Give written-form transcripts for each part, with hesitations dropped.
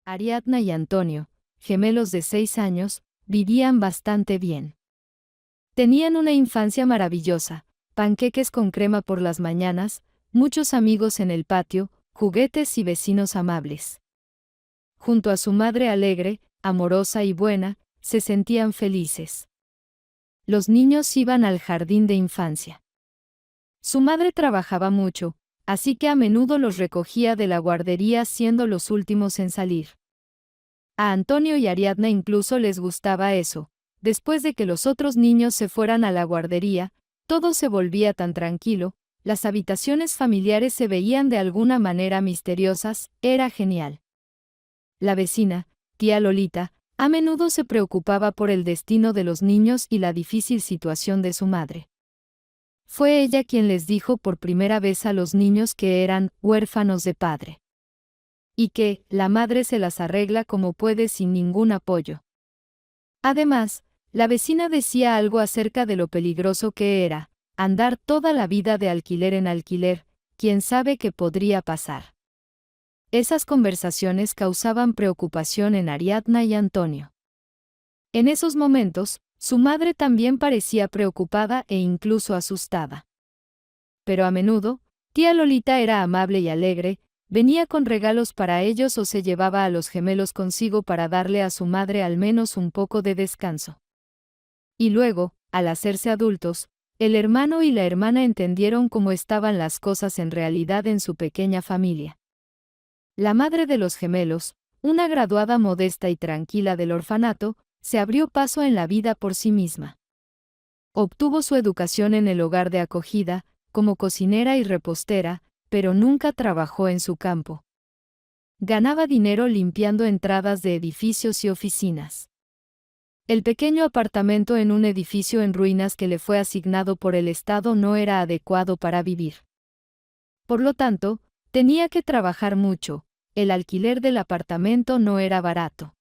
Ariadna y Antonio, gemelos de 6 años, vivían bastante bien. Tenían una infancia maravillosa, panqueques con crema por las mañanas, muchos amigos en el patio, juguetes y vecinos amables. Junto a su madre alegre, amorosa y buena, se sentían felices. Los niños iban al jardín de infancia. Su madre trabajaba mucho, así que a menudo los recogía de la guardería siendo los últimos en salir. A Antonio y Ariadna incluso les gustaba eso. Después de que los otros niños se fueran a la guardería, todo se volvía tan tranquilo, las habitaciones familiares se veían de alguna manera misteriosas, era genial. La vecina, tía Lolita, a menudo se preocupaba por el destino de los niños y la difícil situación de su madre. Fue ella quien les dijo por primera vez a los niños que eran huérfanos de padre. Y que la madre se las arregla como puede sin ningún apoyo. Además, la vecina decía algo acerca de lo peligroso que era andar toda la vida de alquiler en alquiler, quién sabe qué podría pasar. Esas conversaciones causaban preocupación en Ariadna y Antonio. En esos momentos, su madre también parecía preocupada e incluso asustada. Pero a menudo, tía Lolita era amable y alegre, venía con regalos para ellos o se llevaba a los gemelos consigo para darle a su madre al menos un poco de descanso. Y luego, al hacerse adultos, el hermano y la hermana entendieron cómo estaban las cosas en realidad en su pequeña familia. La madre de los gemelos, una graduada modesta y tranquila del orfanato, se abrió paso en la vida por sí misma. Obtuvo su educación en el hogar de acogida, como cocinera y repostera, pero nunca trabajó en su campo. Ganaba dinero limpiando entradas de edificios y oficinas. El pequeño apartamento en un edificio en ruinas que le fue asignado por el Estado no era adecuado para vivir. Por lo tanto, tenía que trabajar mucho, el alquiler del apartamento no era barato.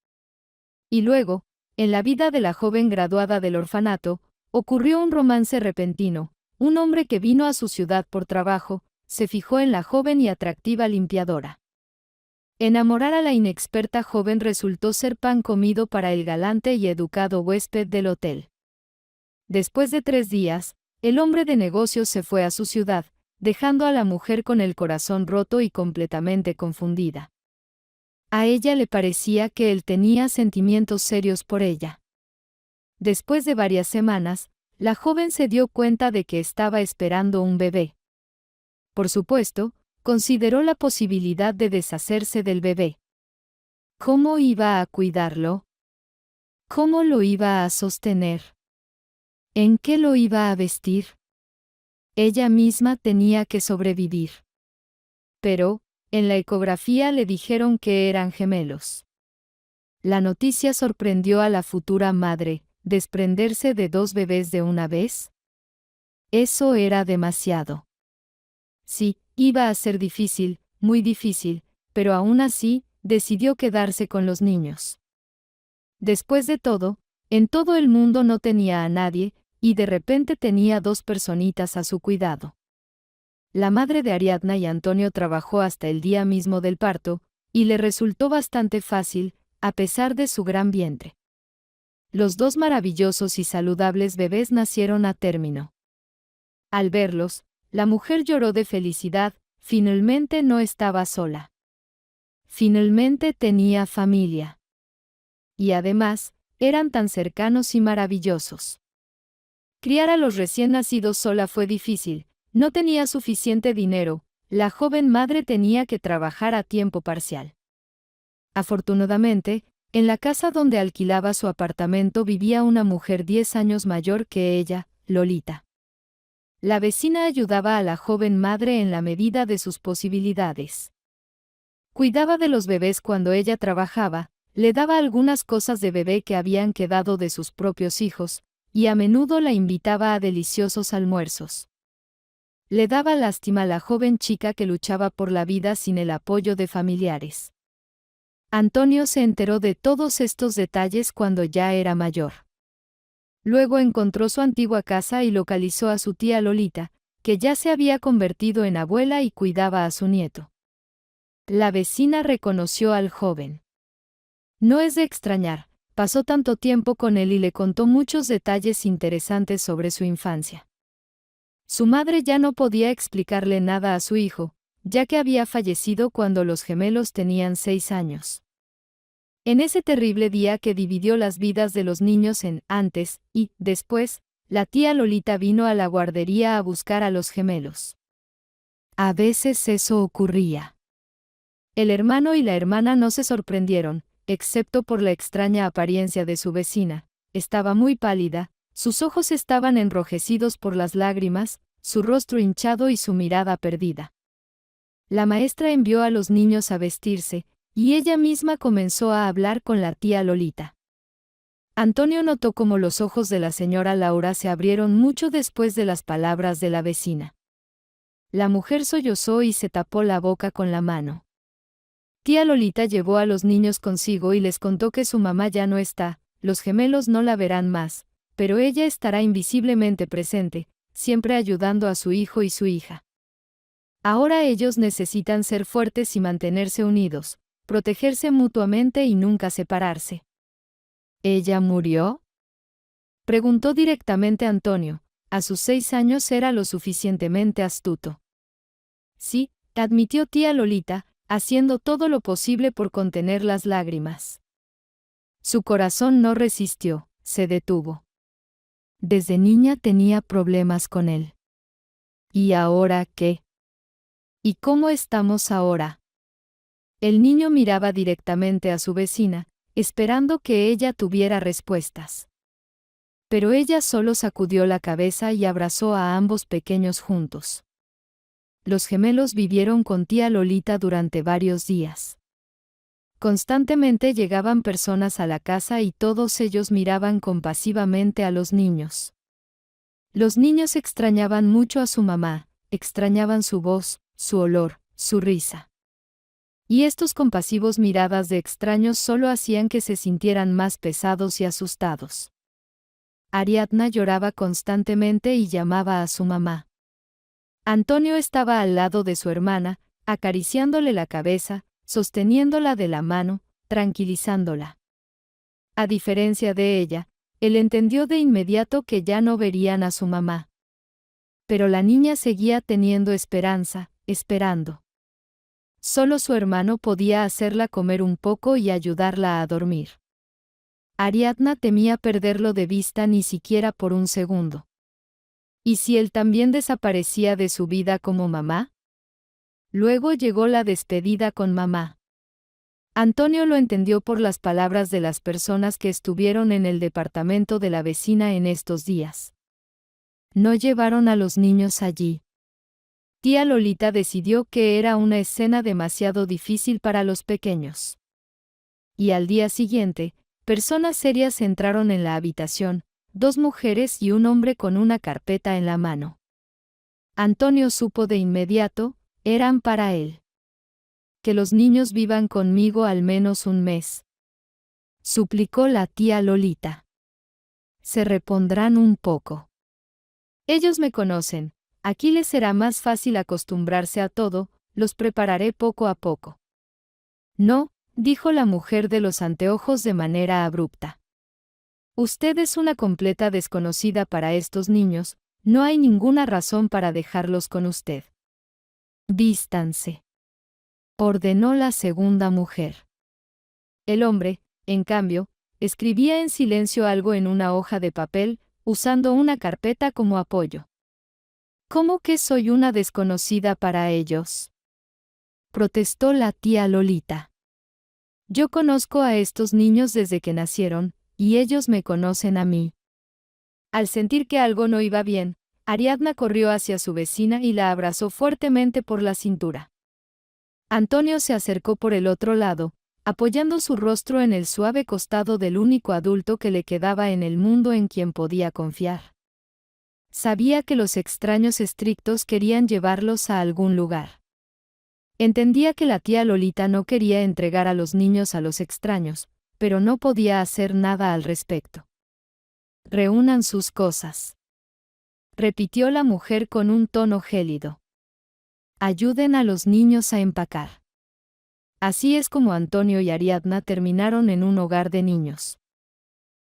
Y luego, en la vida de la joven graduada del orfanato, ocurrió un romance repentino. Un hombre que vino a su ciudad por trabajo, se fijó en la joven y atractiva limpiadora. Enamorar a la inexperta joven resultó ser pan comido para el galante y educado huésped del hotel. Después de 3 días, el hombre de negocios se fue a su ciudad, dejando a la mujer con el corazón roto y completamente confundida. A ella le parecía que él tenía sentimientos serios por ella. Después de varias semanas, la joven se dio cuenta de que estaba esperando un bebé. Por supuesto, consideró la posibilidad de deshacerse del bebé. ¿Cómo iba a cuidarlo? ¿Cómo lo iba a sostener? ¿En qué lo iba a vestir? Ella misma tenía que sobrevivir. Pero, en la ecografía le dijeron que eran gemelos. La noticia sorprendió a la futura madre. ¿Desprenderse de 2 bebés de una vez? Eso era demasiado. Sí, iba a ser difícil, muy difícil, pero aún así, decidió quedarse con los niños. Después de todo, en todo el mundo no tenía a nadie, y de repente tenía 2 personitas a su cuidado. La madre de Ariadna y Antonio trabajó hasta el día mismo del parto, y le resultó bastante fácil, a pesar de su gran vientre. Los 2 maravillosos y saludables bebés nacieron a término. Al verlos, la mujer lloró de felicidad, finalmente no estaba sola. Finalmente tenía familia. Y además, eran tan cercanos y maravillosos. Criar a los recién nacidos sola fue difícil, no tenía suficiente dinero, la joven madre tenía que trabajar a tiempo parcial. Afortunadamente, en la casa donde alquilaba su apartamento vivía una mujer 10 años mayor que ella, Lolita. La vecina ayudaba a la joven madre en la medida de sus posibilidades. Cuidaba de los bebés cuando ella trabajaba, le daba algunas cosas de bebé que habían quedado de sus propios hijos, y a menudo la invitaba a deliciosos almuerzos. Le daba lástima a la joven chica que luchaba por la vida sin el apoyo de familiares. Antonio se enteró de todos estos detalles cuando ya era mayor. Luego encontró su antigua casa y localizó a su tía Lolita, que ya se había convertido en abuela y cuidaba a su nieto. La vecina reconoció al joven. No es de extrañar, pasó tanto tiempo con él y le contó muchos detalles interesantes sobre su infancia. Su madre ya no podía explicarle nada a su hijo, ya que había fallecido cuando los gemelos tenían 6 años. En ese terrible día que dividió las vidas de los niños en antes y después, la tía Lolita vino a la guardería a buscar a los gemelos. A veces eso ocurría. El hermano y la hermana no se sorprendieron, excepto por la extraña apariencia de su vecina. Estaba muy pálida, sus ojos estaban enrojecidos por las lágrimas, su rostro hinchado y su mirada perdida. La maestra envió a los niños a vestirse, y ella misma comenzó a hablar con la tía Lolita. Antonio notó cómo los ojos de la señora Laura se abrieron mucho después de las palabras de la vecina. La mujer sollozó y se tapó la boca con la mano. Tía Lolita llevó a los niños consigo y les contó que su mamá ya no está, los gemelos no la verán más, pero ella estará invisiblemente presente, siempre ayudando a su hijo y su hija. Ahora ellos necesitan ser fuertes y mantenerse unidos, protegerse mutuamente y nunca separarse. ¿Ella murió?, preguntó directamente Antonio. A sus 6 años era lo suficientemente astuto. Sí, admitió tía Lolita, haciendo todo lo posible por contener las lágrimas. Su corazón no resistió, se detuvo. Desde niña tenía problemas con él. ¿Y ahora qué? ¿Y cómo estamos ahora? El niño miraba directamente a su vecina, esperando que ella tuviera respuestas. Pero ella solo sacudió la cabeza y abrazó a ambos pequeños juntos. Los gemelos vivieron con tía Lolita durante varios días. Constantemente llegaban personas a la casa y todos ellos miraban compasivamente a los niños. Los niños extrañaban mucho a su mamá, extrañaban su voz, su olor, su risa. Y estos compasivos miradas de extraños solo hacían que se sintieran más pesados y asustados. Ariadna lloraba constantemente y llamaba a su mamá. Antonio estaba al lado de su hermana, acariciándole la cabeza, sosteniéndola de la mano, tranquilizándola. A diferencia de ella, él entendió de inmediato que ya no verían a su mamá. Pero la niña seguía teniendo esperanza, esperando. Solo su hermano podía hacerla comer un poco y ayudarla a dormir. Ariadna temía perderlo de vista ni siquiera por un segundo. ¿Y si él también desaparecía de su vida como mamá? Luego llegó la despedida con mamá. Antonio lo entendió por las palabras de las personas que estuvieron en el departamento de la vecina en estos días. No llevaron a los niños allí. Tía Lolita decidió que era una escena demasiado difícil para los pequeños. Y al día siguiente, personas serias entraron en la habitación, 2 mujeres y un hombre con una carpeta en la mano. Antonio supo de inmediato, eran para él. Que los niños vivan conmigo al menos un mes, suplicó la tía Lolita. Se repondrán un poco. Ellos me conocen, aquí les será más fácil acostumbrarse a todo, los prepararé poco a poco. No, dijo la mujer de los anteojos de manera abrupta. Usted es una completa desconocida para estos niños, no hay ninguna razón para dejarlos con usted. Vístanse, ordenó la segunda mujer. El hombre, en cambio, escribía en silencio algo en una hoja de papel, usando una carpeta como apoyo. ¿Cómo que soy una desconocida para ellos?, protestó la tía Lolita. Yo conozco a estos niños desde que nacieron, y ellos me conocen a mí. Al sentir que algo no iba bien, Ariadna corrió hacia su vecina y la abrazó fuertemente por la cintura. Antonio se acercó por el otro lado, apoyando su rostro en el suave costado del único adulto que le quedaba en el mundo en quien podía confiar. Sabía que los extraños estrictos querían llevarlos a algún lugar. Entendía que la tía Lolita no quería entregar a los niños a los extraños, pero no podía hacer nada al respecto. Reúnan sus cosas, repitió la mujer con un tono gélido. Ayuden a los niños a empacar. Así es como Antonio y Ariadna terminaron en un hogar de niños.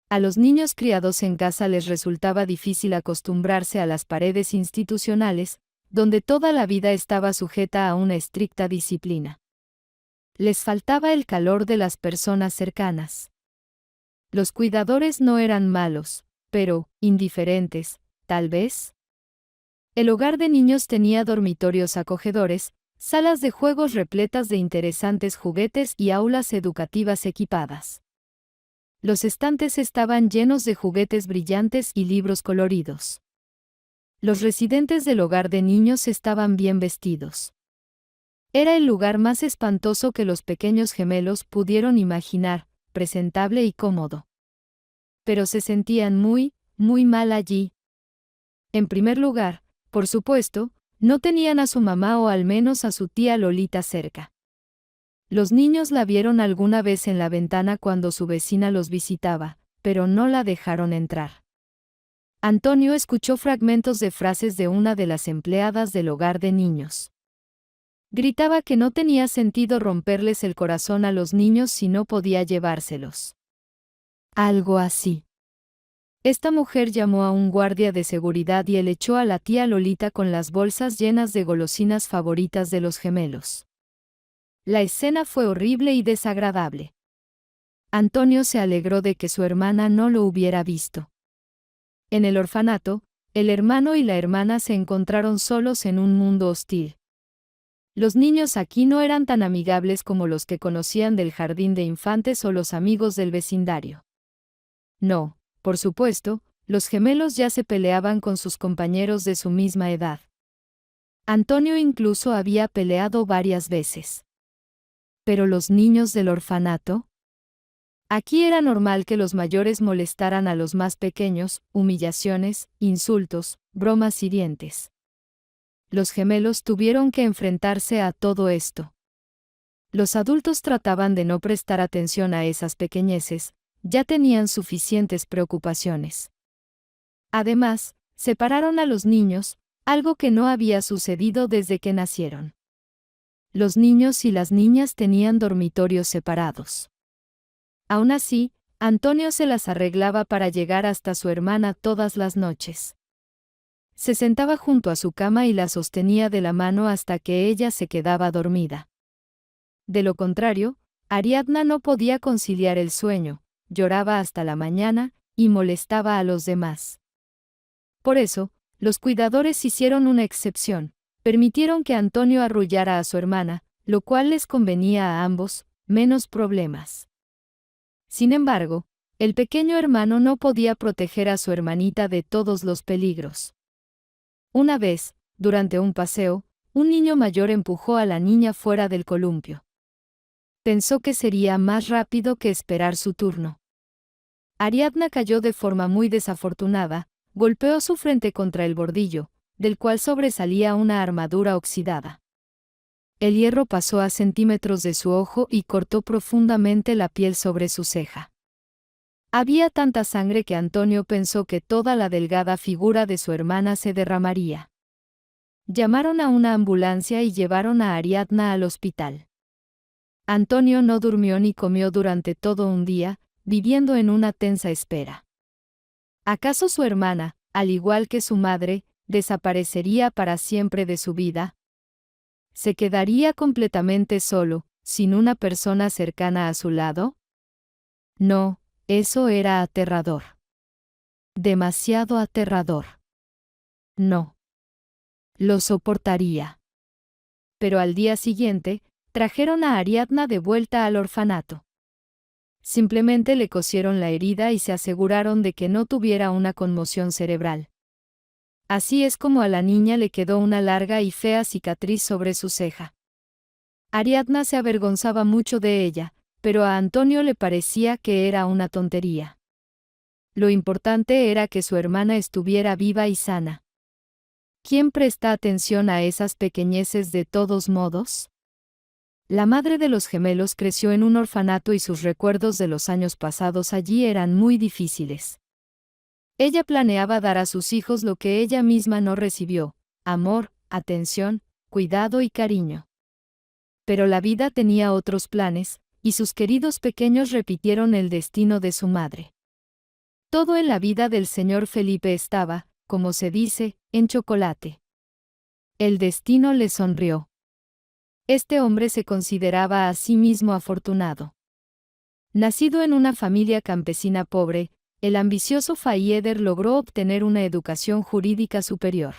A los niños criados en casa les resultaba difícil acostumbrarse a las paredes institucionales, donde toda la vida estaba sujeta a una estricta disciplina. Les faltaba el calor de las personas cercanas. Los cuidadores no eran malos, pero indiferentes, tal vez. El hogar de niños tenía dormitorios acogedores, salas de juegos repletas de interesantes juguetes y aulas educativas equipadas. Los estantes estaban llenos de juguetes brillantes y libros coloridos. Los residentes del hogar de niños estaban bien vestidos. Era el lugar más espantoso que los pequeños gemelos pudieron imaginar, presentable y cómodo. Pero se sentían muy mal allí. En primer lugar, por supuesto, no tenían a su mamá o al menos a su tía Lolita cerca. Los niños la vieron alguna vez en la ventana cuando su vecina los visitaba, pero no la dejaron entrar. Antonio escuchó fragmentos de frases de una de las empleadas del hogar de niños. Gritaba que no tenía sentido romperles el corazón a los niños si no podía llevárselos. Algo así. Esta mujer llamó a un guardia de seguridad y él echó a la tía Lolita con las bolsas llenas de golosinas favoritas de los gemelos. La escena fue horrible y desagradable. Antonio se alegró de que su hermana no lo hubiera visto. En el orfanato, el hermano y la hermana se encontraron solos en un mundo hostil. Los niños aquí no eran tan amigables como los que conocían del jardín de infantes o los amigos del vecindario. No, por supuesto, los gemelos ya se peleaban con sus compañeros de su misma edad. Antonio incluso había peleado varias veces. ¿Pero los niños del orfanato? Aquí era normal que los mayores molestaran a los más pequeños, humillaciones, insultos, bromas hirientes. Los gemelos tuvieron que enfrentarse a todo esto. Los adultos trataban de no prestar atención a esas pequeñeces, ya tenían suficientes preocupaciones. Además, separaron a los niños, algo que no había sucedido desde que nacieron. Los niños y las niñas tenían dormitorios separados. Aún así, Antonio se las arreglaba para llegar hasta su hermana todas las noches. Se sentaba junto a su cama y la sostenía de la mano hasta que ella se quedaba dormida. De lo contrario, Ariadna no podía conciliar el sueño, lloraba hasta la mañana y molestaba a los demás. Por eso, los cuidadores hicieron una excepción, permitieron que Antonio arrullara a su hermana, lo cual les convenía a ambos, menos problemas. Sin embargo, el pequeño hermano no podía proteger a su hermanita de todos los peligros. Una vez, durante un paseo, un niño mayor empujó a la niña fuera del columpio. Pensó que sería más rápido que esperar su turno. Ariadna cayó de forma muy desafortunada, golpeó su frente contra el bordillo, del cual sobresalía una armadura oxidada. El hierro pasó a centímetros de su ojo y cortó profundamente la piel sobre su ceja. Había tanta sangre que Antonio pensó que toda la delgada figura de su hermana se derramaría. Llamaron a una ambulancia y llevaron a Ariadna al hospital. Antonio no durmió ni comió durante todo un día, viviendo en una tensa espera. ¿Acaso su hermana, al igual que su madre, desaparecería para siempre de su vida? ¿Se quedaría completamente solo, sin una persona cercana a su lado? No, eso era aterrador. Demasiado aterrador. No. Lo soportaría. Pero al día siguiente, trajeron a Ariadna de vuelta al orfanato. Simplemente le cosieron la herida y se aseguraron de que no tuviera una conmoción cerebral. Así es como a la niña le quedó una larga y fea cicatriz sobre su ceja. Ariadna se avergonzaba mucho de ella, pero a Antonio le parecía que era una tontería. Lo importante era que su hermana estuviera viva y sana. ¿Quién presta atención a esas pequeñeces de todos modos? La madre de los gemelos creció en un orfanato y sus recuerdos de los años pasados allí eran muy difíciles. Ella planeaba dar a sus hijos lo que ella misma no recibió: amor, atención, cuidado y cariño. Pero la vida tenía otros planes, y sus queridos pequeños repitieron el destino de su madre. Todo en la vida del señor Felipe estaba, como se dice, en chocolate. El destino le sonrió. Este hombre se consideraba a sí mismo afortunado. Nacido en una familia campesina pobre, el ambicioso Fayeder logró obtener una educación jurídica superior.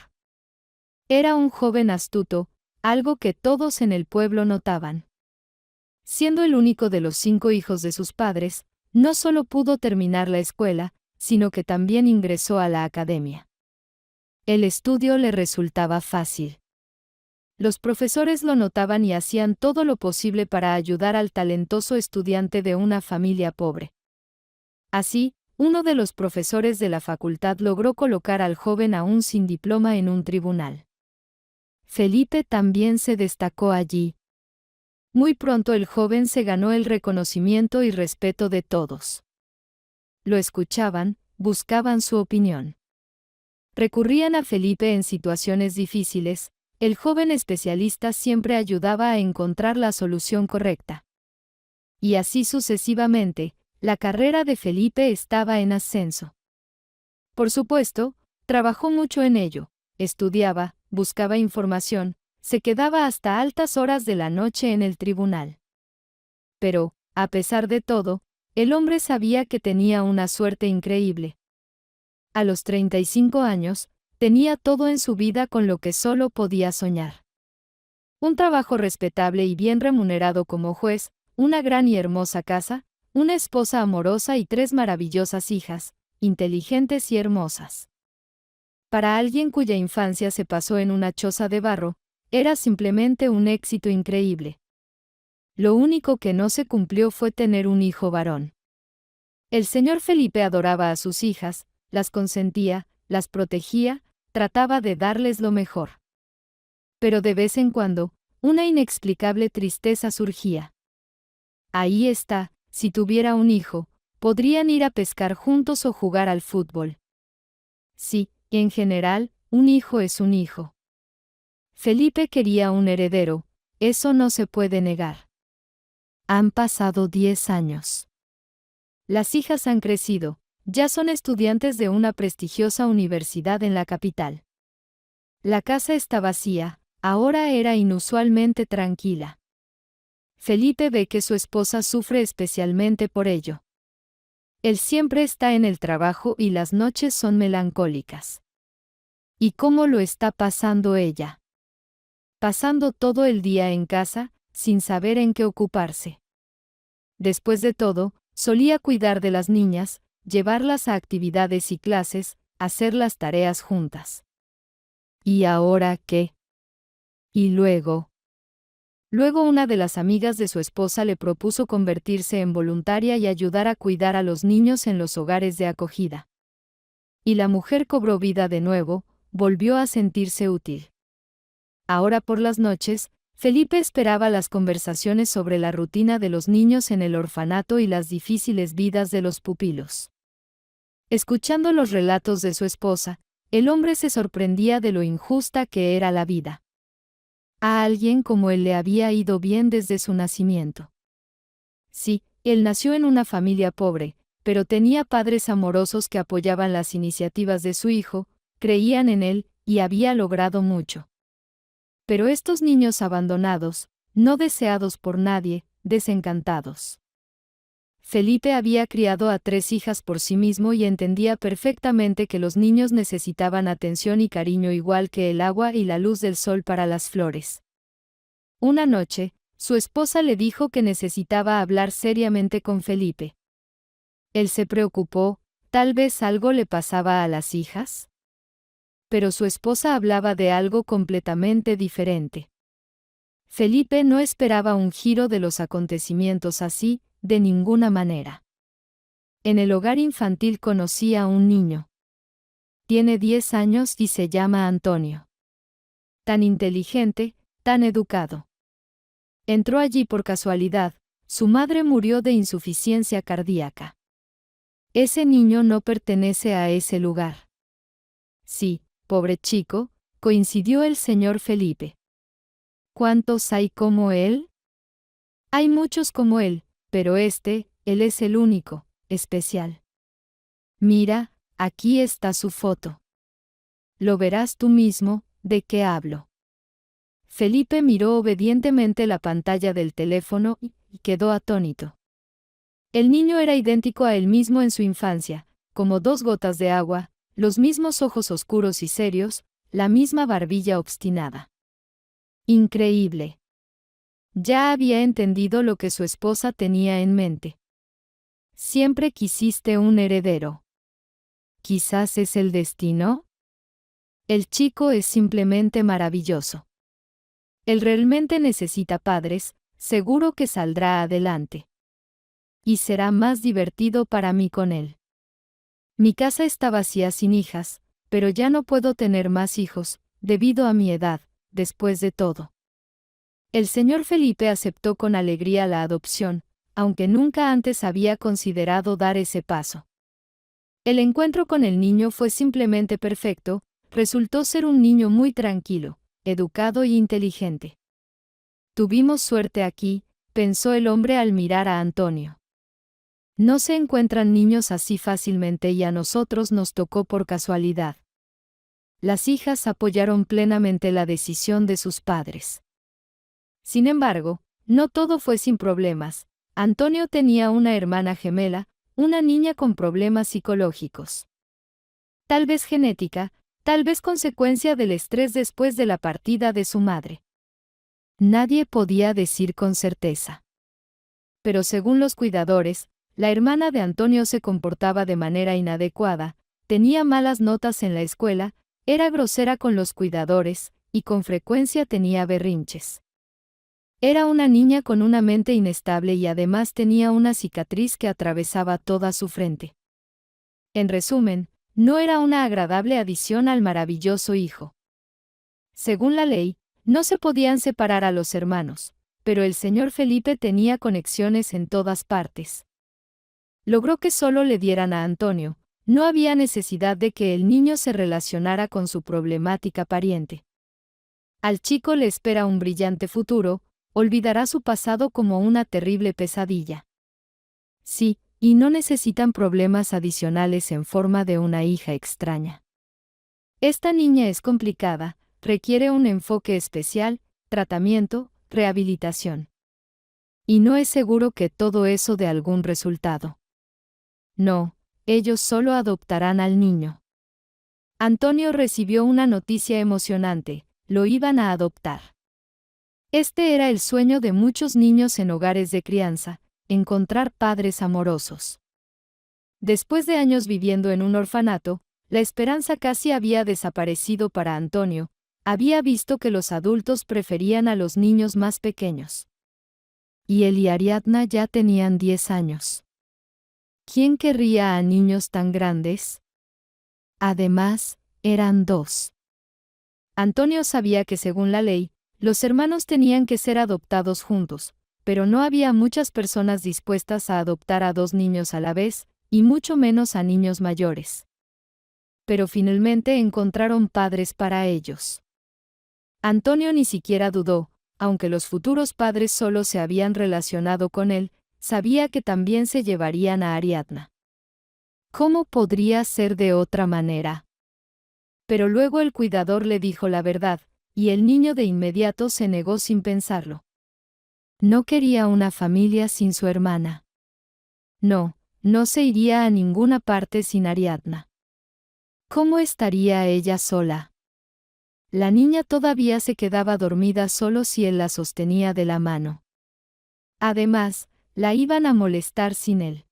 Era un joven astuto, algo que todos en el pueblo notaban. Siendo el único de los 5 hijos de sus padres, no solo pudo terminar la escuela, sino que también ingresó a la academia. El estudio le resultaba fácil. Los profesores lo notaban y hacían todo lo posible para ayudar al talentoso estudiante de una familia pobre. Así, uno de los profesores de la facultad logró colocar al joven aún sin diploma en un tribunal. Felipe también se destacó allí. Muy pronto el joven se ganó el reconocimiento y respeto de todos. Lo escuchaban, buscaban su opinión. Recurrían a Felipe en situaciones difíciles. El joven especialista siempre ayudaba a encontrar la solución correcta. Y así sucesivamente, la carrera de Felipe estaba en ascenso. Por supuesto, trabajó mucho en ello, estudiaba, buscaba información, se quedaba hasta altas horas de la noche en el tribunal. Pero, a pesar de todo, el hombre sabía que tenía una suerte increíble. A los 35 años, tenía todo en su vida con lo que solo podía soñar. Un trabajo respetable y bien remunerado como juez, una gran y hermosa casa, una esposa amorosa y 3 maravillosas hijas, inteligentes y hermosas. Para alguien cuya infancia se pasó en una choza de barro, era simplemente un éxito increíble. Lo único que no se cumplió fue tener un hijo varón. El señor Felipe adoraba a sus hijas, las consentía, las protegía, trataba de darles lo mejor. Pero de vez en cuando, una inexplicable tristeza surgía. Ahí está, si tuviera un hijo, podrían ir a pescar juntos o jugar al fútbol. Sí, en general, un hijo es un hijo. Felipe quería un heredero, eso no se puede negar. Han pasado 10 años. Las hijas han crecido, ya son estudiantes de una prestigiosa universidad en la capital. La casa está vacía, ahora era inusualmente tranquila. Felipe ve que su esposa sufre especialmente por ello. Él siempre está en el trabajo y las noches son melancólicas. ¿Y cómo lo está pasando ella? Pasando todo el día en casa, sin saber en qué ocuparse. Después de todo, solía cuidar de las niñas, llevarlas a actividades y clases, hacer las tareas juntas. ¿Y ahora qué? Y luego una de las amigas de su esposa le propuso convertirse en voluntaria y ayudar a cuidar a los niños en los hogares de acogida. Y la mujer cobró vida de nuevo, volvió a sentirse útil. Ahora por las noches, Felipe esperaba las conversaciones sobre la rutina de los niños en el orfanato y las difíciles vidas de los pupilos. Escuchando los relatos de su esposa, el hombre se sorprendía de lo injusta que era la vida. A alguien como él le había ido bien desde su nacimiento. Sí, él nació en una familia pobre, pero tenía padres amorosos que apoyaban las iniciativas de su hijo, creían en él, y había logrado mucho. Pero estos niños abandonados, no deseados por nadie, desencantados. Felipe había criado a 3 hijas por sí mismo y entendía perfectamente que los niños necesitaban atención y cariño igual que el agua y la luz del sol para las flores. Una noche, su esposa le dijo que necesitaba hablar seriamente con Felipe. Él se preocupó, tal vez algo le pasaba a las hijas. Pero su esposa hablaba de algo completamente diferente. Felipe no esperaba un giro de los acontecimientos así, de ninguna manera. En el hogar infantil conocí a un niño. Tiene 10 años y se llama Antonio. Tan inteligente, tan educado. Entró allí por casualidad, su madre murió de insuficiencia cardíaca. Ese niño no pertenece a ese lugar. Sí, pobre chico, coincidió el señor Felipe. ¿Cuántos hay como él? Hay muchos como él, pero él es el único, especial. Mira, aquí está su foto. Lo verás tú mismo, ¿de qué hablo? Felipe miró obedientemente la pantalla del teléfono y quedó atónito. El niño era idéntico a él mismo en su infancia, como dos gotas de agua, los mismos ojos oscuros y serios, la misma barbilla obstinada. Increíble. Ya había entendido lo que su esposa tenía en mente. Siempre quisiste un heredero. ¿Quizás es el destino? El chico es simplemente maravilloso. Él realmente necesita padres, seguro que saldrá adelante. Y será más divertido para mí con él. Mi casa está vacía sin hijas, pero ya no puedo tener más hijos, debido a mi edad, después de todo. El señor Felipe aceptó con alegría la adopción, aunque nunca antes había considerado dar ese paso. El encuentro con el niño fue simplemente perfecto, resultó ser un niño muy tranquilo, educado y inteligente. Tuvimos suerte aquí, pensó el hombre al mirar a Antonio. No se encuentran niños así fácilmente y a nosotros nos tocó por casualidad. Las hijas apoyaron plenamente la decisión de sus padres. Sin embargo, no todo fue sin problemas. Antonio tenía una hermana gemela, una niña con problemas psicológicos. Tal vez genética, tal vez consecuencia del estrés después de la partida de su madre. Nadie podía decir con certeza. Pero según los cuidadores, la hermana de Antonio se comportaba de manera inadecuada, tenía malas notas en la escuela, era grosera con los cuidadores, y con frecuencia tenía berrinches. Era una niña con una mente inestable y además tenía una cicatriz que atravesaba toda su frente. En resumen, no era una agradable adición al maravilloso hijo. Según la ley, no se podían separar a los hermanos, pero el señor Felipe tenía conexiones en todas partes. Logró que solo le dieran a Antonio, no había necesidad de que el niño se relacionara con su problemática pariente. Al chico le espera un brillante futuro, olvidará su pasado como una terrible pesadilla. Sí, y no necesitan problemas adicionales en forma de una hija extraña. Esta niña es complicada, requiere un enfoque especial, tratamiento, rehabilitación. Y no es seguro que todo eso dé algún resultado. No, ellos solo adoptarán al niño. Antonio recibió una noticia emocionante, lo iban a adoptar. Este era el sueño de muchos niños en hogares de crianza, encontrar padres amorosos. Después de años viviendo en un orfanato, la esperanza casi había desaparecido para Antonio, había visto que los adultos preferían a los niños más pequeños. Y él y Ariadna ya tenían 10 años. ¿Quién querría a niños tan grandes? Además, eran 2. Antonio sabía que según la ley, los hermanos tenían que ser adoptados juntos, pero no había muchas personas dispuestas a adoptar a 2 niños a la vez, y mucho menos a niños mayores. Pero finalmente encontraron padres para ellos. Antonio ni siquiera dudó, aunque los futuros padres solo se habían relacionado con él, sabía que también se llevarían a Ariadna. ¿Cómo podría ser de otra manera? Pero luego el cuidador le dijo la verdad, y el niño de inmediato se negó sin pensarlo. No quería una familia sin su hermana. No, no se iría a ninguna parte sin Ariadna. ¿Cómo estaría ella sola? La niña todavía se quedaba dormida solo si él la sostenía de la mano. Además, la iban a molestar sin él.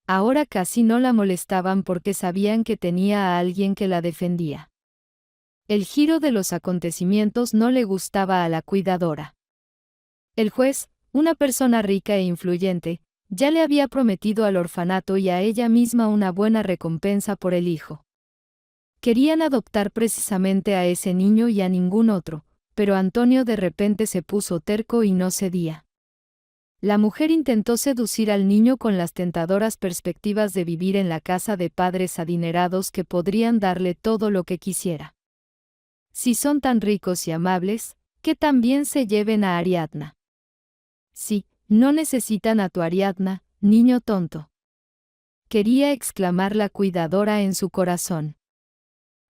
Ahora casi no la molestaban porque sabían que tenía a alguien que la defendía. El giro de los acontecimientos no le gustaba a la cuidadora. El juez, una persona rica e influyente, ya le había prometido al orfanato y a ella misma una buena recompensa por el hijo. Querían adoptar precisamente a ese niño y a ningún otro, pero Antonio de repente se puso terco y no cedía. La mujer intentó seducir al niño con las tentadoras perspectivas de vivir en la casa de padres adinerados que podrían darle todo lo que quisiera. Si son tan ricos y amables, que también se lleven a Ariadna. Sí, no necesitan a tu Ariadna, niño tonto. Quería exclamar la cuidadora en su corazón.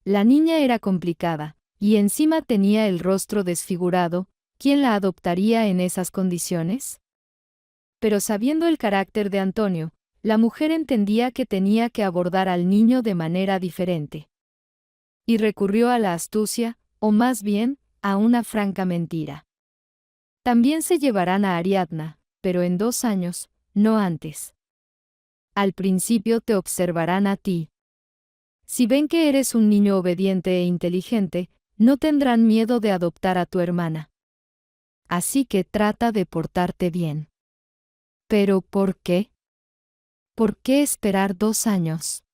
La niña era complicada, y encima tenía el rostro desfigurado. ¿Quién la adoptaría en esas condiciones? Pero sabiendo el carácter de Antonio, la mujer entendía que tenía que abordar al niño de manera diferente. Y recurrió a la astucia, o más bien, a una franca mentira. También se llevarán a Ariadna, pero en 2 años, no antes. Al principio te observarán a ti. Si ven que eres un niño obediente e inteligente, no tendrán miedo de adoptar a tu hermana. Así que trata de portarte bien. ¿Pero por qué? ¿Por qué esperar 2 años?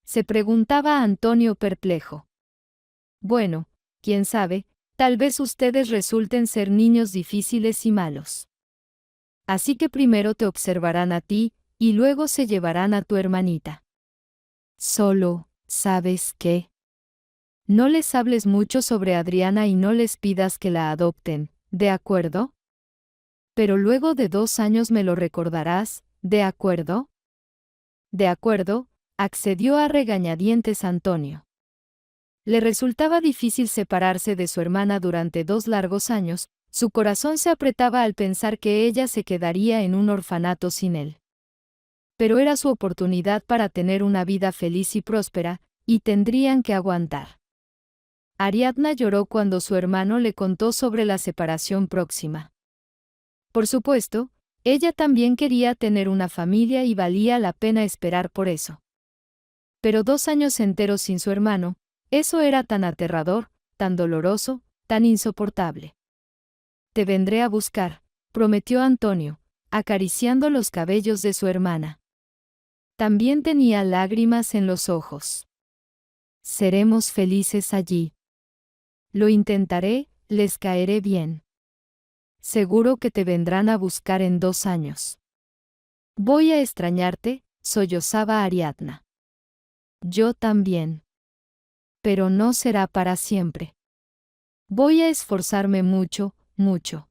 Se preguntaba Antonio perplejo. Bueno, quién sabe, tal vez ustedes resulten ser niños difíciles y malos. Así que primero te observarán a ti, y luego se llevarán a tu hermanita. Solo, ¿sabes qué? No les hables mucho sobre Adriana y no les pidas que la adopten, ¿de acuerdo? Pero luego de 2 años me lo recordarás, ¿de acuerdo? De acuerdo, accedió a regañadientes Antonio. Le resultaba difícil separarse de su hermana durante 2 largos años, su corazón se apretaba al pensar que ella se quedaría en un orfanato sin él. Pero era su oportunidad para tener una vida feliz y próspera, y tendrían que aguantar. Ariadna lloró cuando su hermano le contó sobre la separación próxima. Por supuesto, ella también quería tener una familia y valía la pena esperar por eso. Pero 2 años enteros sin su hermano, eso era tan aterrador, tan doloroso, tan insoportable. Te vendré a buscar, prometió Antonio, acariciando los cabellos de su hermana. También tenía lágrimas en los ojos. Seremos felices allí. Lo intentaré, les caeré bien. Seguro que te vendrán a buscar en 2 años. Voy a extrañarte, sollozaba Ariadna. Yo también. Pero no será para siempre. Voy a esforzarme mucho, mucho.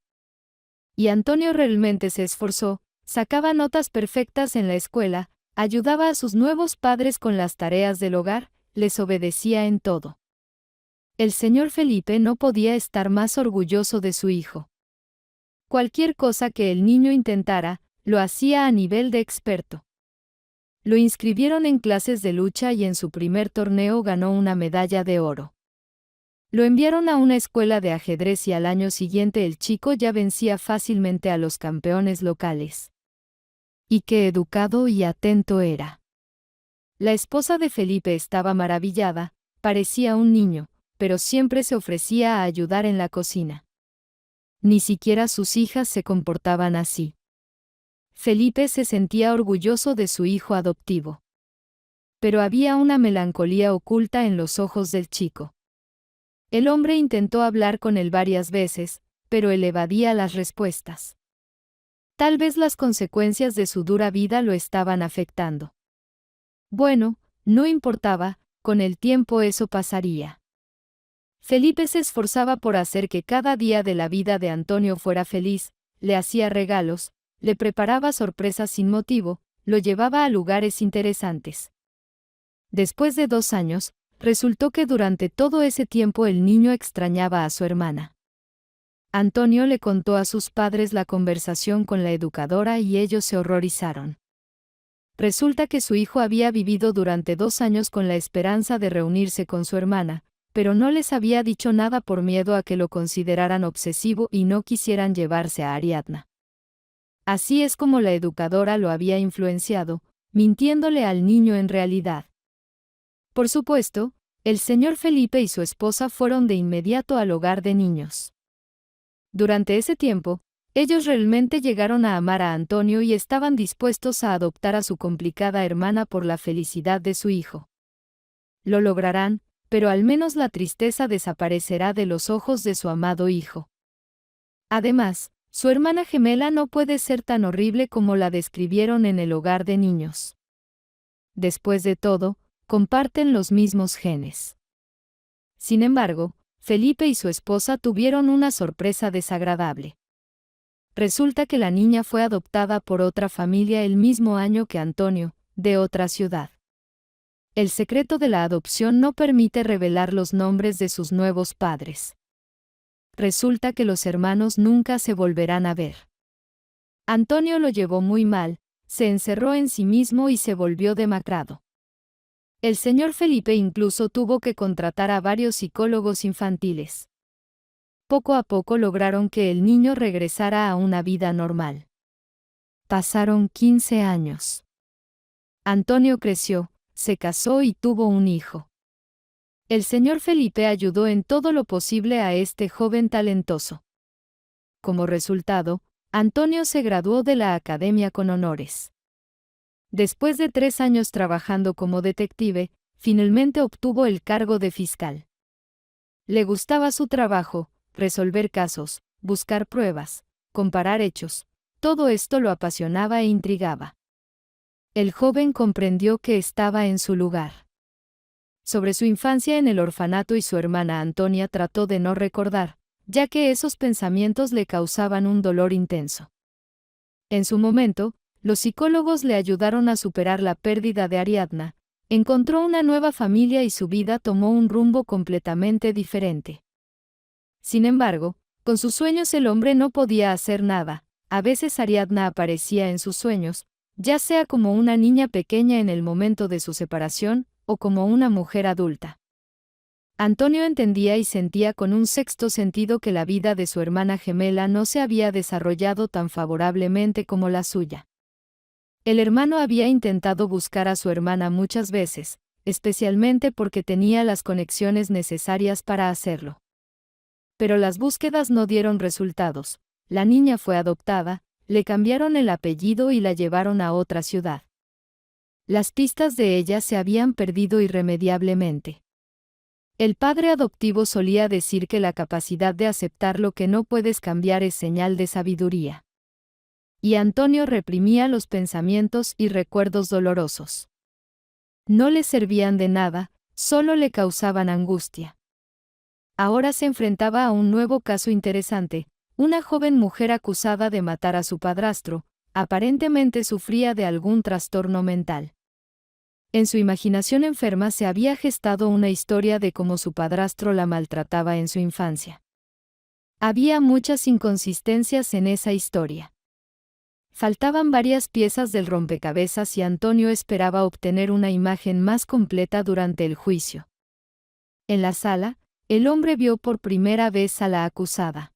Y Antonio realmente se esforzó, sacaba notas perfectas en la escuela, ayudaba a sus nuevos padres con las tareas del hogar, les obedecía en todo. El señor Felipe no podía estar más orgulloso de su hijo. Cualquier cosa que el niño intentara, lo hacía a nivel de experto. Lo inscribieron en clases de lucha y en su primer torneo ganó una medalla de oro. Lo enviaron a una escuela de ajedrez y al año siguiente el chico ya vencía fácilmente a los campeones locales. Y qué educado y atento era. La esposa de Felipe estaba maravillada, parecía un niño, pero siempre se ofrecía a ayudar en la cocina. Ni siquiera sus hijas se comportaban así. Felipe se sentía orgulloso de su hijo adoptivo. Pero había una melancolía oculta en los ojos del chico. El hombre intentó hablar con él varias veces, pero él evadía las respuestas. Tal vez las consecuencias de su dura vida lo estaban afectando. Bueno, no importaba, con el tiempo eso pasaría. Felipe se esforzaba por hacer que cada día de la vida de Antonio fuera feliz, le hacía regalos, le preparaba sorpresas sin motivo, lo llevaba a lugares interesantes. Después de 2 años, resultó que durante todo ese tiempo el niño extrañaba a su hermana. Antonio le contó a sus padres la conversación con la educadora y ellos se horrorizaron. Resulta que su hijo había vivido durante 2 años con la esperanza de reunirse con su hermana, pero no les había dicho nada por miedo a que lo consideraran obsesivo y no quisieran llevarse a Ariadna. Así es como la educadora lo había influenciado, mintiéndole al niño en realidad. Por supuesto, el señor Felipe y su esposa fueron de inmediato al hogar de niños. Durante ese tiempo, ellos realmente llegaron a amar a Antonio y estaban dispuestos a adoptar a su complicada hermana por la felicidad de su hijo. Lo lograrán, pero al menos la tristeza desaparecerá de los ojos de su amado hijo. Además, su hermana gemela no puede ser tan horrible como la describieron en el hogar de niños. Después de todo, comparten los mismos genes. Sin embargo, Felipe y su esposa tuvieron una sorpresa desagradable. Resulta que la niña fue adoptada por otra familia el mismo año que Antonio, de otra ciudad. El secreto de la adopción no permite revelar los nombres de sus nuevos padres. Resulta que los hermanos nunca se volverán a ver. Antonio lo llevó muy mal, se encerró en sí mismo y se volvió demacrado. El señor Felipe incluso tuvo que contratar a varios psicólogos infantiles. Poco a poco lograron que el niño regresara a una vida normal. Pasaron 15 años. Antonio creció, se casó y tuvo un hijo. El señor Felipe ayudó en todo lo posible a este joven talentoso. Como resultado, Antonio se graduó de la academia con honores. Después de 3 años trabajando como detective, finalmente obtuvo el cargo de fiscal. Le gustaba su trabajo, resolver casos, buscar pruebas, comparar hechos, todo esto lo apasionaba e intrigaba. El joven comprendió que estaba en su lugar. Sobre su infancia en el orfanato y su hermana Antonia trató de no recordar, ya que esos pensamientos le causaban un dolor intenso. En su momento, los psicólogos le ayudaron a superar la pérdida de Ariadna, encontró una nueva familia y su vida tomó un rumbo completamente diferente. Sin embargo, con sus sueños el hombre no podía hacer nada, a veces Ariadna aparecía en sus sueños, ya sea como una niña pequeña en el momento de su separación, o como una mujer adulta. Antonio entendía y sentía con un sexto sentido que la vida de su hermana gemela no se había desarrollado tan favorablemente como la suya. El hermano había intentado buscar a su hermana muchas veces, especialmente porque tenía las conexiones necesarias para hacerlo. Pero las búsquedas no dieron resultados, la niña fue adoptada, le cambiaron el apellido y la llevaron a otra ciudad. Las pistas de ella se habían perdido irremediablemente. El padre adoptivo solía decir que la capacidad de aceptar lo que no puedes cambiar es señal de sabiduría. Y Antonio reprimía los pensamientos y recuerdos dolorosos. No le servían de nada, solo le causaban angustia. Ahora se enfrentaba a un nuevo caso interesante, una joven mujer acusada de matar a su padrastro, aparentemente sufría de algún trastorno mental. En su imaginación enferma se había gestado una historia de cómo su padrastro la maltrataba en su infancia. Había muchas inconsistencias en esa historia. Faltaban varias piezas del rompecabezas y Antonio esperaba obtener una imagen más completa durante el juicio. En la sala, el hombre vio por primera vez a la acusada.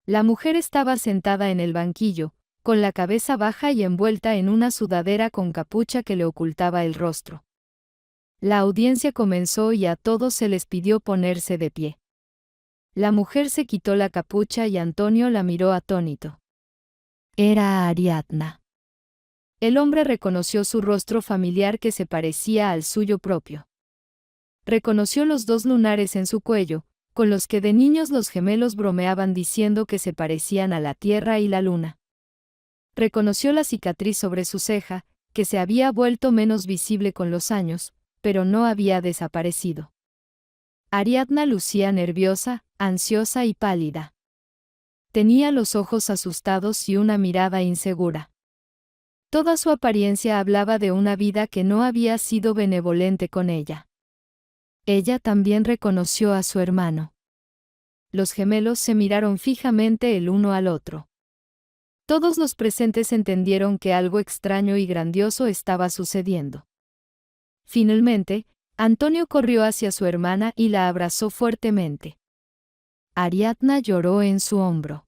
La mujer estaba sentada en el banquillo, con la cabeza baja y envuelta en una sudadera con capucha que le ocultaba el rostro. La audiencia comenzó y a todos se les pidió ponerse de pie. La mujer se quitó la capucha y Antonio la miró atónito. Era Ariadna. El hombre reconoció su rostro familiar que se parecía al suyo propio. Reconoció los 2 lunares en su cuello, con los que de niños los gemelos bromeaban diciendo que se parecían a la Tierra y la Luna. Reconoció la cicatriz sobre su ceja, que se había vuelto menos visible con los años, pero no había desaparecido. Ariadna lucía nerviosa, ansiosa y pálida. Tenía los ojos asustados y una mirada insegura. Toda su apariencia hablaba de una vida que no había sido benevolente con ella. Ella también reconoció a su hermano. Los gemelos se miraron fijamente el uno al otro. Todos los presentes entendieron que algo extraño y grandioso estaba sucediendo. Finalmente, Antonio corrió hacia su hermana y la abrazó fuertemente. Ariadna lloró en su hombro.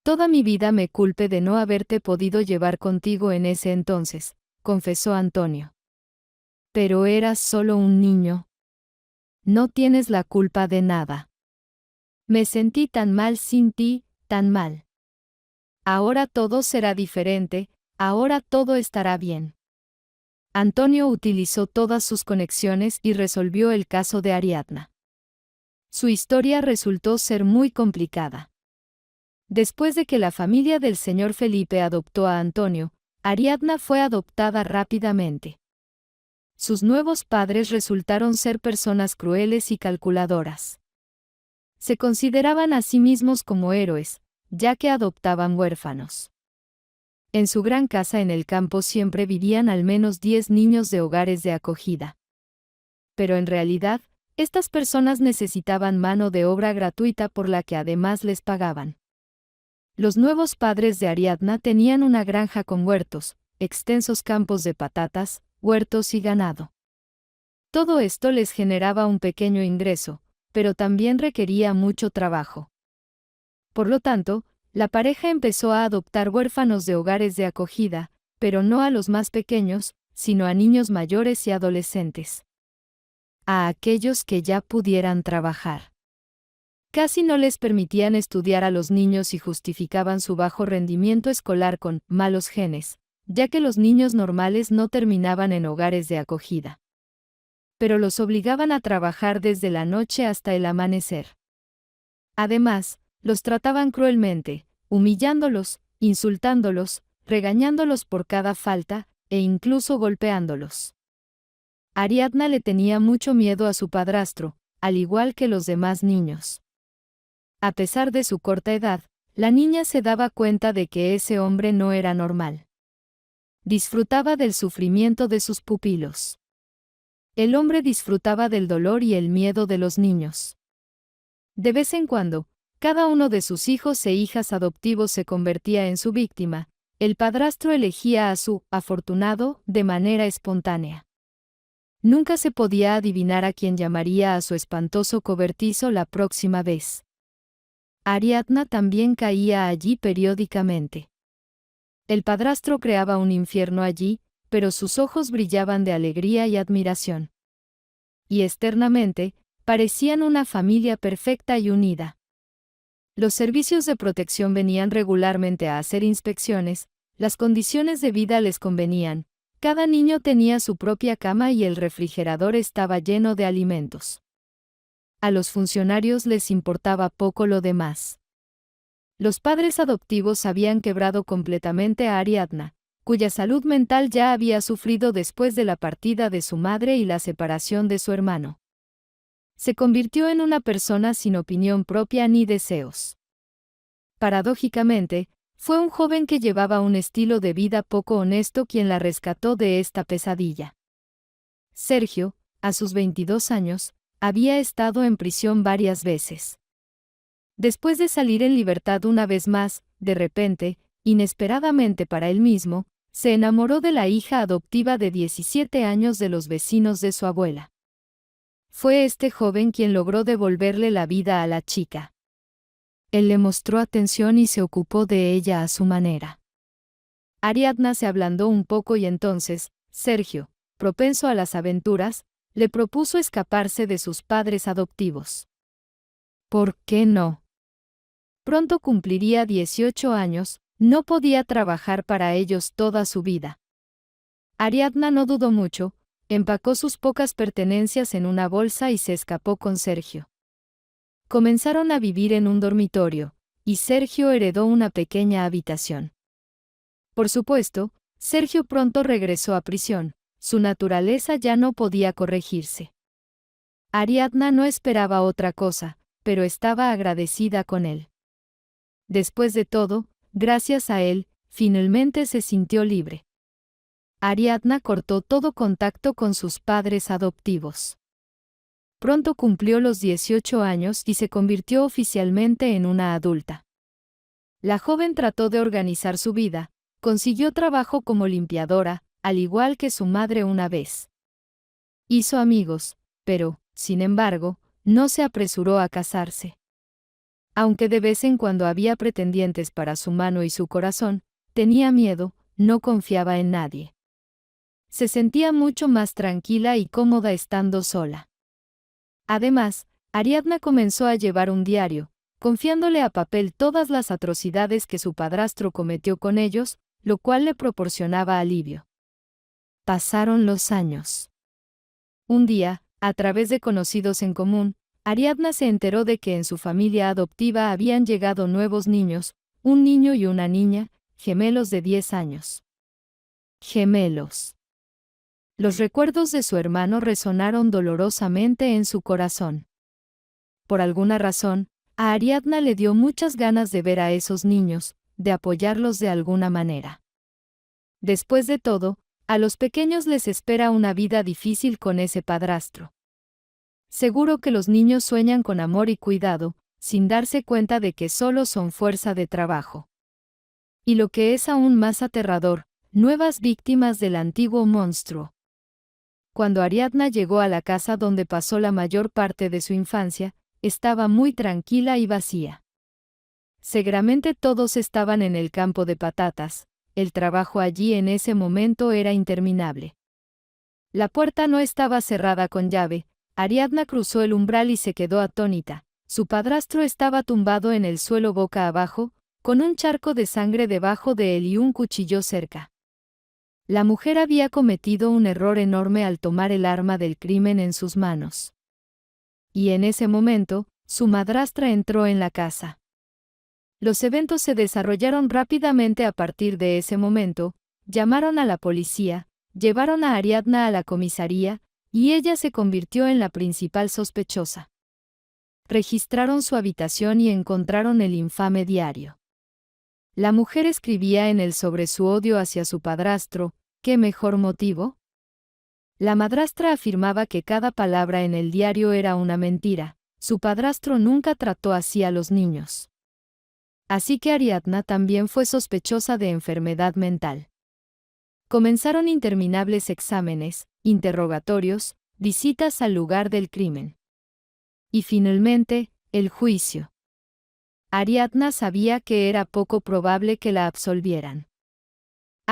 Toda mi vida me culpé de no haberte podido llevar contigo en ese entonces, confesó Antonio. Pero eras solo un niño. No tienes la culpa de nada. Me sentí tan mal sin ti, tan mal. Ahora todo será diferente, ahora todo estará bien. Antonio utilizó todas sus conexiones y resolvió el caso de Ariadna. Su historia resultó ser muy complicada. Después de que la familia del señor Felipe adoptó a Antonio, Ariadna fue adoptada rápidamente. Sus nuevos padres resultaron ser personas crueles y calculadoras. Se consideraban a sí mismos como héroes, ya que adoptaban huérfanos. En su gran casa en el campo siempre vivían al menos 10 niños de hogares de acogida. Pero en realidad, estas personas necesitaban mano de obra gratuita por la que además les pagaban. Los nuevos padres de Ariadna tenían una granja con huertos, extensos campos de patatas, huertos y ganado. Todo esto les generaba un pequeño ingreso, pero también requería mucho trabajo. Por lo tanto, la pareja empezó a adoptar huérfanos de hogares de acogida, pero no a los más pequeños, sino a niños mayores y adolescentes. A aquellos que ya pudieran trabajar. Casi no les permitían estudiar a los niños y justificaban su bajo rendimiento escolar con malos genes, ya que los niños normales no terminaban en hogares de acogida. Pero los obligaban a trabajar desde la noche hasta el amanecer. Además, los trataban cruelmente, humillándolos, insultándolos, regañándolos por cada falta, e incluso golpeándolos. Ariadna le tenía mucho miedo a su padrastro, al igual que los demás niños. A pesar de su corta edad, la niña se daba cuenta de que ese hombre no era normal. Disfrutaba del sufrimiento de sus pupilos. El hombre disfrutaba del dolor y el miedo de los niños. De vez en cuando, cada uno de sus hijos e hijas adoptivos se convertía en su víctima. El padrastro elegía a su afortunado de manera espontánea. Nunca se podía adivinar a quién llamaría a su espantoso cobertizo la próxima vez. Ariadna también caía allí periódicamente. El padrastro creaba un infierno allí, pero sus ojos brillaban de alegría y admiración. Y externamente, parecían una familia perfecta y unida. Los servicios de protección venían regularmente a hacer inspecciones, las condiciones de vida les convenían, cada niño tenía su propia cama y el refrigerador estaba lleno de alimentos. A los funcionarios les importaba poco lo demás. Los padres adoptivos habían quebrado completamente a Ariadna, cuya salud mental ya había sufrido después de la partida de su madre y la separación de su hermano. Se convirtió en una persona sin opinión propia ni deseos. Paradójicamente, fue un joven que llevaba un estilo de vida poco honesto quien la rescató de esta pesadilla. Sergio, a sus 22 años, había estado en prisión varias veces. Después de salir en libertad una vez más, de repente, inesperadamente para él mismo, se enamoró de la hija adoptiva de 17 años de los vecinos de su abuela. Fue este joven quien logró devolverle la vida a la chica. Él le mostró atención y se ocupó de ella a su manera. Ariadna se ablandó un poco y entonces, Sergio, propenso a las aventuras, le propuso escaparse de sus padres adoptivos. ¿Por qué no? Pronto cumpliría 18 años, no podía trabajar para ellos toda su vida. Ariadna no dudó mucho, empacó sus pocas pertenencias en una bolsa y se escapó con Sergio. Comenzaron a vivir en un dormitorio, y Sergio heredó una pequeña habitación. Por supuesto, Sergio pronto regresó a prisión, su naturaleza ya no podía corregirse. Ariadna no esperaba otra cosa, pero estaba agradecida con él. Después de todo, gracias a él, finalmente se sintió libre. Ariadna cortó todo contacto con sus padres adoptivos. Pronto cumplió los 18 años y se convirtió oficialmente en una adulta. La joven trató de organizar su vida, consiguió trabajo como limpiadora, al igual que su madre una vez. Hizo amigos, pero, sin embargo, no se apresuró a casarse. Aunque de vez en cuando había pretendientes para su mano y su corazón, tenía miedo, no confiaba en nadie. Se sentía mucho más tranquila y cómoda estando sola. Además, Ariadna comenzó a llevar un diario, confiándole a papel todas las atrocidades que su padrastro cometió con ellos, lo cual le proporcionaba alivio. Pasaron los años. Un día, a través de conocidos en común, Ariadna se enteró de que en su familia adoptiva habían llegado nuevos niños, un niño y una niña, gemelos de 10 años. Gemelos. Los recuerdos de su hermano resonaron dolorosamente en su corazón. Por alguna razón, A Ariadna le dio muchas ganas de ver a esos niños, de apoyarlos de alguna manera. Después de todo, a los pequeños les espera una vida difícil con ese padrastro. Seguro que los niños sueñan con amor y cuidado, sin darse cuenta de que solo son fuerza de trabajo. Y lo que es aún más aterrador, nuevas víctimas del antiguo monstruo. Cuando Ariadna llegó a la casa donde pasó la mayor parte de su infancia, estaba muy tranquila y vacía. Seguramente todos estaban en el campo de patatas, el trabajo allí en ese momento era interminable. La puerta no estaba cerrada con llave, Ariadna cruzó el umbral y se quedó atónita. Su padrastro estaba tumbado en el suelo boca abajo, con un charco de sangre debajo de él y un cuchillo cerca. La mujer había cometido un error enorme al tomar el arma del crimen en sus manos. Y en ese momento, su madrastra entró en la casa. Los eventos se desarrollaron rápidamente a partir de ese momento, llamaron a la policía, llevaron a Ariadna a la comisaría, y ella se convirtió en la principal sospechosa. Registraron su habitación y encontraron el infame diario. La mujer escribía en él sobre su odio hacia su padrastro. ¿Qué mejor motivo? La madrastra afirmaba que cada palabra en el diario era una mentira. Su padrastro nunca trató así a los niños. Así que Ariadna también fue sospechosa de enfermedad mental. Comenzaron interminables exámenes, interrogatorios, visitas al lugar del crimen. Y finalmente, el juicio. Ariadna sabía que era poco probable que la absolvieran.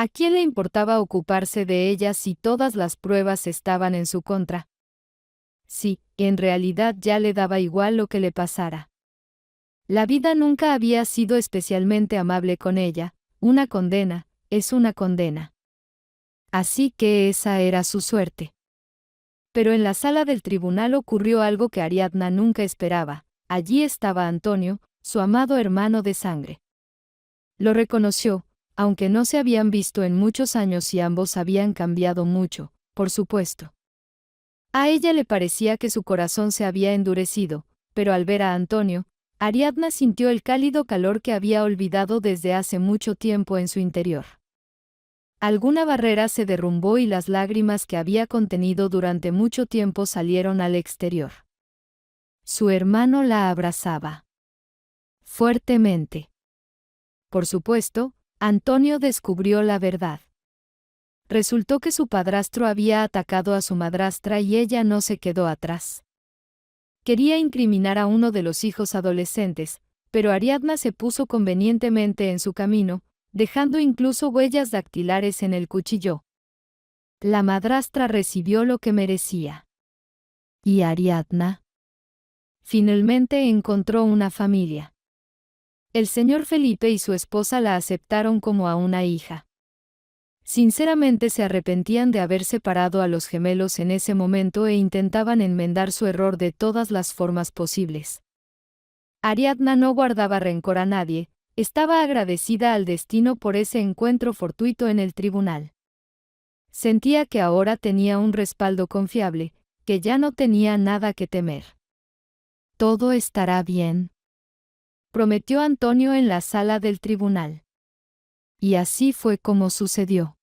¿A quién le importaba ocuparse de ella si todas las pruebas estaban en su contra? Sí, en realidad ya le daba igual lo que le pasara. La vida nunca había sido especialmente amable con ella, una condena, es una condena. Así que esa era su suerte. Pero en la sala del tribunal ocurrió algo que Ariadna nunca esperaba. Allí estaba Antonio, su amado hermano de sangre. Lo reconoció, aunque no se habían visto en muchos años y ambos habían cambiado mucho, por supuesto. A ella le parecía que su corazón se había endurecido, pero al ver a Antonio, Ariadna sintió el cálido calor que había olvidado desde hace mucho tiempo en su interior. Alguna barrera se derrumbó y las lágrimas que había contenido durante mucho tiempo salieron al exterior. Su hermano la abrazaba fuertemente. Por supuesto, Antonio descubrió la verdad. Resultó que su padrastro había atacado a su madrastra y ella no se quedó atrás. Quería incriminar a uno de los hijos adolescentes, pero Ariadna se puso convenientemente en su camino, dejando incluso huellas dactilares en el cuchillo. La madrastra recibió lo que merecía. ¿Y Ariadna? Finalmente encontró una familia. El señor Felipe y su esposa la aceptaron como a una hija. Sinceramente se arrepentían de haber separado a los gemelos en ese momento e intentaban enmendar su error de todas las formas posibles. Ariadna no guardaba rencor a nadie, estaba agradecida al destino por ese encuentro fortuito en el tribunal. Sentía que ahora tenía un respaldo confiable, que ya no tenía nada que temer. Todo estará bien, prometió Antonio en la sala del tribunal. Y así fue como sucedió.